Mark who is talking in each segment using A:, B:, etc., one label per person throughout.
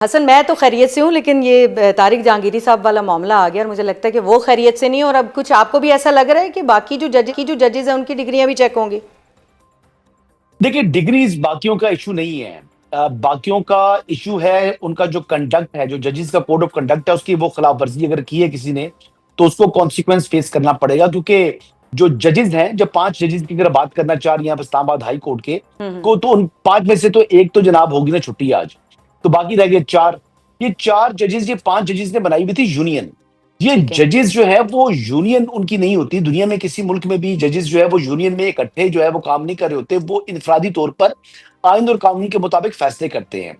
A: हसन, मैं तो खैरियत से हूँ, लेकिन ये तारिक जहांगीरी साहब वाला मामला आ गया और मुझे लगता है कि वो खैरियत से नहीं। और अब कुछ आपको भी ऐसा लग रहा है कि बाकी जो जजेस हैं उनकी डिग्रियां भी चेक होंगी?
B: देखिए, डिग्रीज बाकियों का इशू नहीं है। बाकियों का इशू है उनका जो कंडक्ट है, जो जजेस का कोड ऑफ कंडक्ट है, उसकी वो खिलाफ वर्जी अगर की है किसी ने तो उसको कॉन्सिक्वेंस फेस करना पड़ेगा। क्योंकि जो जजेस हैं, जब 5 जजेस की अगर बात करना चाह रही हैं इस्लामाबाद हाई कोर्ट के को, तो उन 5 में से तो एक तो जनाब होगी ना छुट्टी आज, तो बाकी रह गए 4। ये 4 जजेस, ये 5 जजेस ने बनाई हुई थी यूनियन। ये
A: ठीक है।
B: जजेस जो है वो यूनियन उनकी नहीं होती। दुनिया में किसी मुल्क में भी जजेस जो है वो यूनियन में इकट्ठे जो है वो काम नहीं कर रहे होते। वो इनफरादी तौर पर आइन और कानून के मुताबिक फैसले करते हैं।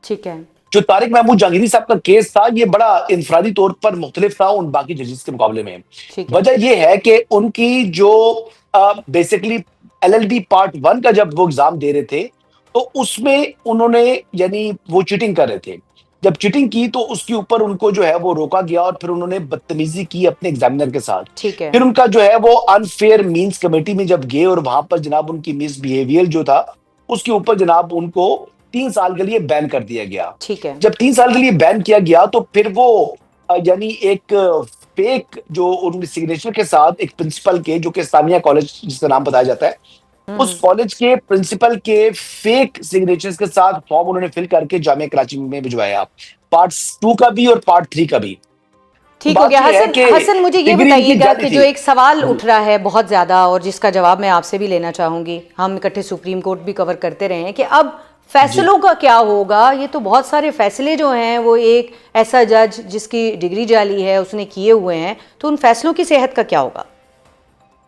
A: ठीक है।
B: जो तारिक महमूद जहांगीरी साहब का केस था, ये बड़ा इनफरादी तौर पर मुख्तलिफ था उन बाकी जजेस के मुकाबले में।
A: ठीक है।
B: वजह यह है कि उनकी जो बेसिकली LLB पार्ट 1 का जब वो एग्जाम दे रहे थे, तो उसमें उन्होंने यानी वो चीटिंग कर रहे थे। जब चीटिंग की तो उसके ऊपर उनको जो है वो रोका गया और फिर उन्होंने बदतमीजी की अपने एग्जामिनर के साथ।
A: ठीक है।
B: फिर उनका जो है वो अनफेयर मींस कमेटी में जब गए और वहां पर जनाब उनकी मिसबिहेवियर जो था उसके ऊपर जनाब उनको 3 साल के लिए बैन कर दिया गया।
A: ठीक है।
B: जब 3 साल के लिए बैन किया गया तो फिर वो यानी एक फेक जो उनके सिग्नेचर के साथ एक प्रिंसिपल के, जो कि सामिया कॉलेज जिसका नाम बताया जाता है, उस कॉलेज के प्रिंसिपल के फेक सिग्नेचर्स के साथ फॉर्म उन्होंने फिल करके जामिया कराची में भिजवाया, पार्ट 2 का भी और पार्ट 3 का भी। तो
A: ठीक हो
B: बात
A: गया।
B: यह है
A: हसन
B: कि
A: हसन मुझे ये
B: डिग्री इनकी
A: बताइएगा
B: जाली
A: कि
B: थी।
A: जो एक सवाल
B: जी
A: उठ रहा है बहुत ज़्यादा और जिसका जवाब मैं आपसे भी लेना चाहूँगी, हम इकट्ठे सुप्रीम कोर्ट भी कवर करते रहे हैं, कि अब
B: जी।
A: फैसलों का क्या होगा। ये तो बहुत सारे फैसले जो हैं वो एक ऐसा जज जिसकी डिग्री जाली है उसने किए हुए हैं, तो उन फैसलों की सेहत का क्या होगा?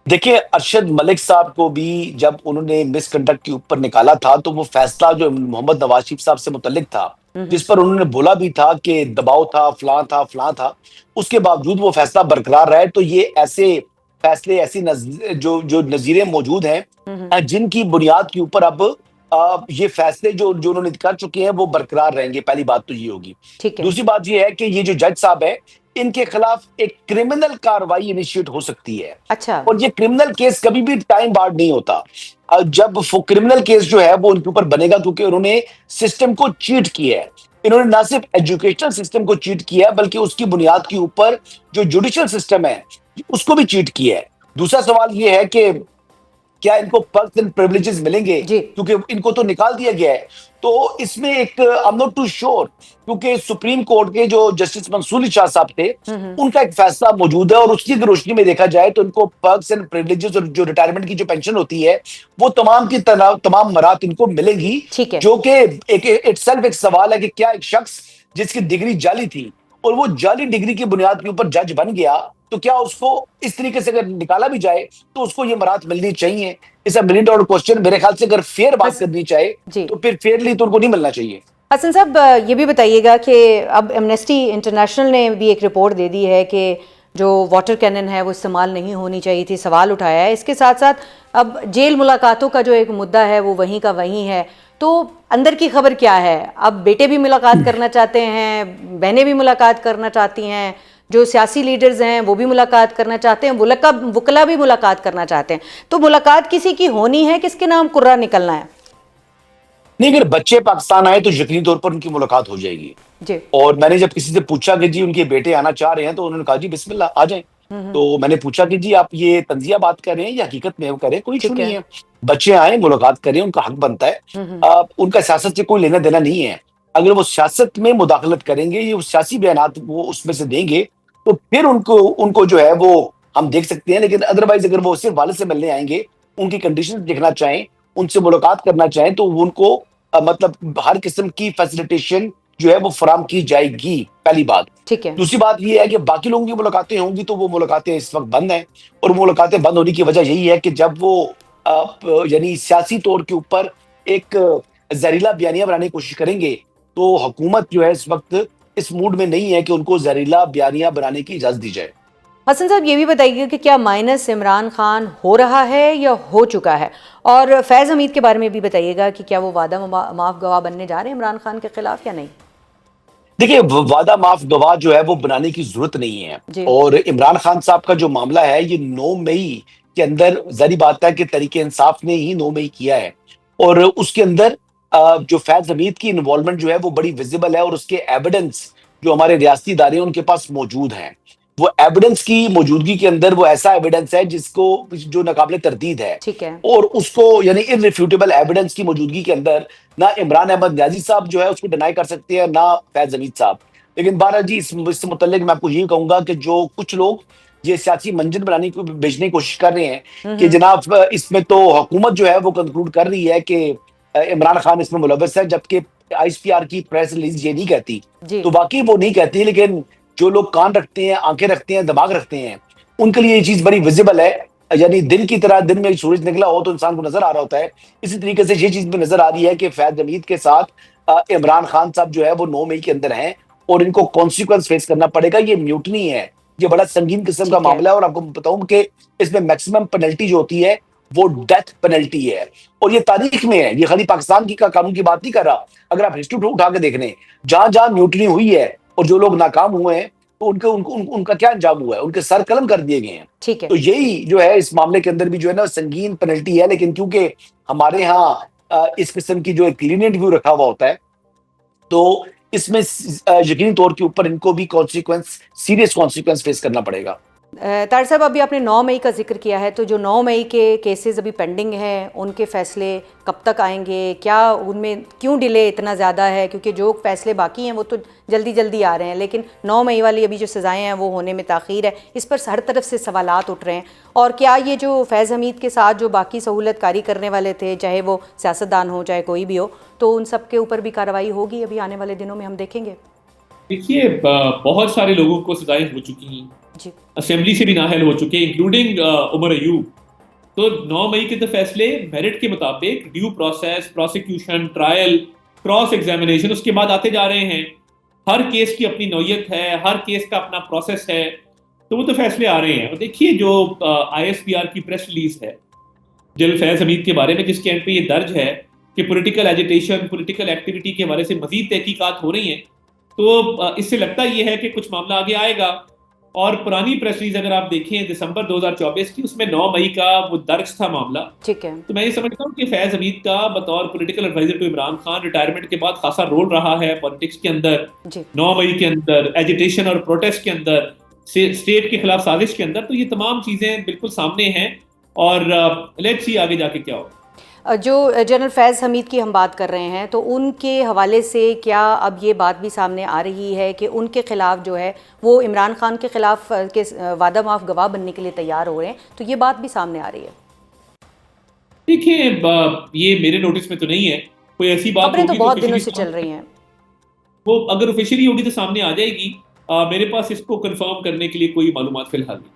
B: देखिए, अरशद मलिक साहब को भी जब उन्होंने मिसकंडक्ट के ऊपर निकाला था तो वो फैसला जो मोहम्मद नवाज शरीफ साहब से मुतल्लिक था, जिस पर उन्होंने बोला भी था कि दबाव था, फलां था, उसके बावजूद वो फैसला बरकरार रहा है। तो ये ऐसे फैसले, ऐसी जो जो नजीरें मौजूद हैं जिनकी बुनियाद के ऊपर अब ये फैसले जो जो उन्होंने कर चुके हैं वो बरकरार रहेंगे। पहली बात तो ये होगी।
A: ठीक है।
B: दूसरी बात ये है कि ये जो जज साहब है, इनके खिलाफ एक क्रिमिनल कार्रवाई इनिशिएट हो सकती है।
A: अच्छा।
B: और ये क्रिमिनल केस कभी भी टाइम बार्ड नहीं होता। जब वो क्रिमिनल केस जो है वो उनके ऊपर बनेगा, क्योंकि उन्होंने सिस्टम को चीट किया है। इन्होंने ना सिर्फ एजुकेशनल सिस्टम को चीट किया है, बल्कि उसकी बुनियाद के ऊपर जो जुडिशियल सिस्टम है उसको भी चीट किया है। दूसरा सवाल ये है कि क्या इनको पर्क्स एंड प्रिविलेजेस मिलेंगे,
A: जी।
B: क्योंकि इनको तो निकाल दिया गया है। तो इसमें एक I am not too sure, क्योंकि सुप्रीम कोर्ट के जो जस्टिस मंसूर अली शाह साहब थे, उनका एक फैसला मौजूद है और उसकी अगर रोशनी में देखा जाए तो इनको पर्क्स एंड प्रिविलेजेस और जो रिटायरमेंट की जो पेंशन होती है वो तमाम की तमाम मरात इनको मिलेंगी।
A: ठीक है।
B: जो कि एक इटसेल्फ एक सवाल है कि क्या एक शख्स जिसकी डिग्री जाली थी और वो जाली डिग्री की बुनियाद के ऊपर जज बन गया, तो क्या उसको इस तरीके से अगर निकाला भी जाए तो उसको ये मराहत मिलनी चाहिए? इस $1 मिलियन क्वेश्चन। मेरे ख्याल से अगर फेयर बात
A: हस
B: करनी चाहे
A: जी।
B: तो फिर फेयरली तो उनको नहीं मिलना चाहिए।
A: हसन साहब, ये भी बताइएगा कि अब एमनेस्टी इंटरनेशनल ने भी एक रिपोर्ट दे दी है कि जो वाटर कैनन है वो इस्तेमाल नहीं होनी चाहिए थी, सवाल उठाया है। इसके साथ साथ अब जेल मुलाकातों का जो एक मुद्दा है वो वहीं का वहीं है। तो अंदर की खबर क्या है? अब बेटे भी मुलाकात करना चाहते हैं, बहनें भी मुलाकात करना चाहती हैं, जो सियासी लीडर्स हैं वो भी मुलाकात करना चाहते हैं, वकला भी मुलाकात करना चाहते हैं। तो मुलाकात किसी की होनी है, किसके नाम कुर्रा निकलना है?
B: नहीं, अगर बच्चे पाकिस्तान आए तो यकीनी तौर पर उनकी मुलाकात हो जाएगी।
A: जी।
B: और मैंने जब किसी से पूछा कि जी उनके बेटे आना चाह रहे हैं, तो उन्होंने कहा जी बिस्मिल्लाह आ जाएं। तो मैंने पूछा कि जी आप ये तंजिया बात कर रहे हैं या हकीकत में कर रहे हैं? कोई इशू
A: ठीक
B: नहीं
A: है।
B: है, बच्चे आए मुलाकात करें, उनका हक बनता है। उनका सियासत से कोई लेना देना नहीं है। अगर वो सियासत में मुदाखलत करेंगे, ये सियासी बयानात वो उसमें से देंगे, तो फिर उनको उनको जो है वो हम देख सकते हैं। लेकिन अदरवाइज अगर वो सिर्फ वालिद से मिलने आएंगे, उनकी कंडीशन देखना चाहें, उनसे मुलाकात करना चाहें, तो उनको मतलब हर किस्म की फैसिलिटेशन जो है वो फराम की जाएगी, पहली बात।
A: ठीक है।
B: दूसरी बात ये है कि बाकी लोगों की मुलाकातें होंगी तो वो मुलाकातें इस वक्त बंद हैं। और मुलाकातें बंद होने की वजह यही है कि जब वो यानी सियासी तौर के ऊपर एक जहरीला बयानिया बनाने की कोशिश करेंगे, तो हुकूमत जो है इस वक्त इस मूड में नहीं है कि उनको जहरीला बयानिया बनाने की इजाजत दी जाए।
A: हसन साहब, ये भी बताइए कि क्या माइनस इमरान खान हो रहा है या हो चुका है? और फैज़ हमीद के बारे में भी बताइएगा कि क्या वो वादा माफ गवाह बनने जा रहे हैं इमरान खान के खिलाफ या नहीं?
B: देखिए, वादा माफ गवाह जो है वो बनाने की जरूरत नहीं है।
A: जी।
B: और इमरान खान साहब का जो मामला है, ये 9 मई के अंदर, जारी बात है कि तरीके इंसाफ ने ही 9 मई किया है। और उसके अंदर जो फैज हमीद की इन्वॉल्वमेंट जो है वो बड़ी विजिबल है और उसके एविडेंस जो हमारे रियासती इदारे हैं उनके पास मौजूद हैं। वो एविडेंस की मौजूदगी के अंदर वो ऐसा एविडेंस है जिसको जो नाकाबिले तरदीद है,
A: ठीक है।
B: और उसको यानी इररिफ्यूटेबल एविडेंस की मौजूदगी के अंदर ना इमरान अहमद न्याजी साहब जो है उसको डिनाई कर सकते हैं, ना फैज हमीद साहब। लेकिन बहरहाल जी, इससे मुतल्लिक मैं आपको यही कहूंगा कि जो कुछ लोग ये सियासी मंजर बनाने को भेजने की कोशिश कर रहे हैं कि जनाब इसमें तो हुकूमत जो है वो कंक्लूड कर रही है कि इमरान खान इसमें मुलव्वस है, जबकि आईएसपीआर की प्रेस रिलीज ये नहीं कहती।
A: जी।
B: तो वाकई वो नहीं कहती, लेकिन जो लोग कान रखते हैं, आंखें रखते हैं, दिमाग रखते हैं, उनके लिए ये चीज बड़ी विजिबल है। यानी दिन की तरह दिन में सूरज निकला हो तो इंसान को नजर आ रहा होता है। इसी तरीके से ये चीज भी नजर आ रही है कि फैज हमीद के साथ इमरान खान साहब जो है वो 9 मई के अंदर हैं और इनको कॉन्सिक्वेंस फेस करना पड़ेगा। ये म्यूटनी है, ये बड़ा संगीन किस्म का
A: ठीक है।
B: मामला है, और आपको बताऊं कि इसमें मैक्सिमम पेनल्टी जो होती है वो डेथ पेनल्टी है, और ये तारीख में है। ये खाली पाकिस्तान की का कानून की बात नहीं कर रहा। अगर आप हिस्ट्री उठा के देख लें, जहां जहां म्यूटनी हुई है और जो लोग नाकाम हुए हैं तो उनका क्या अंजाम हुआ है, उनके सर कलम कर दिए गए हैं।
A: ठीक है।
B: तो यही जो है इस मामले के अंदर भी जो है ना संगीन पेनल्टी है, लेकिन क्योंकि हमारे यहाँ इस किस्म की जो एक लीनियंट व्यू रखा हुआ होता है, तो इसमें यकीनी तौर के ऊपर इनको भी कॉन्सिक्वेंस, सीरियस कॉन्सिक्वेंस फेस करना पड़ेगा।
A: तार साहब, अभी आपने 9 मई का जिक्र किया है, तो जो 9 मई के केसेस अभी पेंडिंग हैं उनके फैसले कब तक आएंगे? क्या उनमें क्यों डिले इतना ज़्यादा है? क्योंकि जो फैसले बाकी हैं वो तो जल्दी जल्दी आ रहे हैं, लेकिन 9 मई वाली अभी जो सज़ाएं हैं वो होने में ताख़ीर है। इस पर हर तरफ से सवालात उठ रहे हैं। और क्या ये जो फैज़ हमीद के साथ जो बाकी सहूलत कारी करने वाले थे, चाहे वो सियासतदान हो चाहे कोई भी हो, तो उन सब के ऊपर भी कार्रवाई होगी अभी आने वाले दिनों में, हम देखेंगे?
C: देखिए, बहुत सारे लोगों को सजाएं हो चुकी हैं,
A: जी।
C: असेंबली से भी नाअहल हो चुके हैं, इंक्लूडिंग उमर अयूब। तो 9 मई के तो फैसले मेरिट के मुताबिक due process, prosecution, trial, cross examination उसके बाद आते जा रहे हैं। हर केस की अपनी नौयत है, हर केस का अपना प्रोसेस है, तो वो तो फैसले आ रहे हैं। और देखिए, जो आईएसपीआर की प्रेस रिलीज है जनरल फैज हमीद के बारे में, जिसके एंड पे ये दर्ज है कि पॉलिटिकल एजिटेशन, पॉलिटिकल एक्टिविटी के हवाले से मजीद तहकीकात हो रही हैं, तो इससे लगता ये है कि कुछ मामला आगे आएगा। और पुरानी प्रेस रिलीज अगर आप देखें दिसंबर 2024 की, उसमें 9 मई का वो दर्ज था मामला।
A: ठीक है।
C: तो मैं ये समझता हूँ कि फैज हमीद का बतौर political adviser to Imran Khan retirement के बाद खासा रोल रहा है पॉलिटिक्स के अंदर, 9 मई के अंदर, एजिटेशन और प्रोटेस्ट के अंदर, स्टेट के खिलाफ साजिश के अंदर। तो ये तमाम चीजें बिल्कुल सामने हैं और लेट्स सी आगे जाके क्या होगा।
A: जो जनरल फैज़ हमीद की हम बात कर रहे हैं, तो उनके हवाले से क्या अब ये बात भी सामने आ रही है कि उनके खिलाफ जो है वो इमरान खान के खिलाफ के वादा माफ गवाह बनने के लिए तैयार हो रहे हैं? तो ये बात भी सामने आ रही है।
C: देखिए, ये मेरे नोटिस में तो नहीं है, कोई ऐसी बात
A: खबरें तो
C: होगी
A: बहुत दिनों से चल रही हैं।
C: वो अगर ऑफिशियली होगी तो सामने आ जाएगी। मेरे पास इसको कंफर्म करने के लिए कोई मालूमात फिलहाल नहीं।